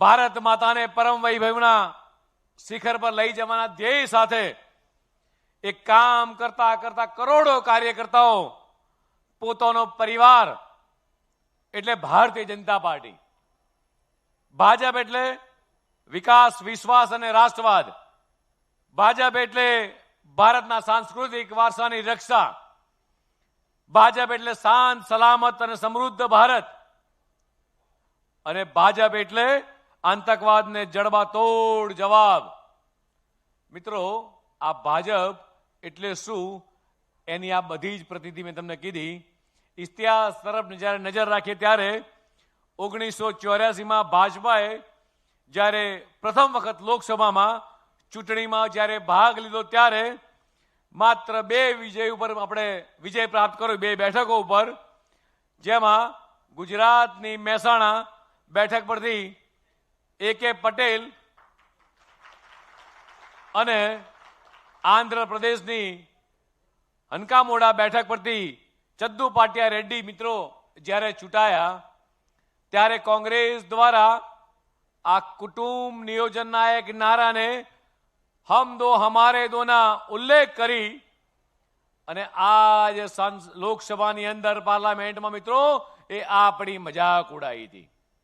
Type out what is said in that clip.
ભારત માતાને પરમ વૈભવના શિખર પર લઈ જવાના ધ્યેય સાથે એક કામ કરતા કરતા કરોડો કાર્યકર્તાઓ પોતાનો પરિવાર એટલે ભારતીય જનતા પાર્ટી, ભાજપ એટલે વિકાસ, વિશ્વાસ અને રાષ્ટ્રવાદ, ભાજપ એટલે ભારતના સાંસ્કૃતિક વારસાની રક્ષા, ભાજપ એટલે શાંત, સલામત અને સમૃદ્ધ ભારત, અને ભાજપ એટલે આતંકવાદને જડબાતોડ જવાબ. મિત્રો, આ ભાજપ એટલે શું એની આ બધી જ પ્રતિતિ મેં તમને કીધી. ઇતિહાસ તરફ જ્યારે નજર રાખીએ ત્યારે 1984માં ભાજપાએ જ્યારે પ્રથમ વખત લોકસભામાં ચૂંટણીમાં જ્યારે ભાગ લીધો ત્યારે માત્ર 2 વિજય ઉપર આપણે વિજય પ્રાપ્ત કર્યો, 2 બેઠકો ઉપર, જેમાં ગુજરાતની મહેસાણા બેઠક પરથી A.K. પટેલ અને આંધ્રપ્રદેશની હનકામોડા બેઠક પરથી ચદ્દુ પાટિયા રેડ્ડી મિત્રો જ્યારે ચૂંટાયા ત્યારે કોંગ્રેસ દ્વારા આ કુટુંબ નિયોજનના એક નારાને હમ દો હમારે દોના ઉલ્લેખ કરી અને આ જે લોકસભાની અંદર પાર્લામેન્ટમાં મિત્રો એ આપણી મજાક ઉડાવી હતી.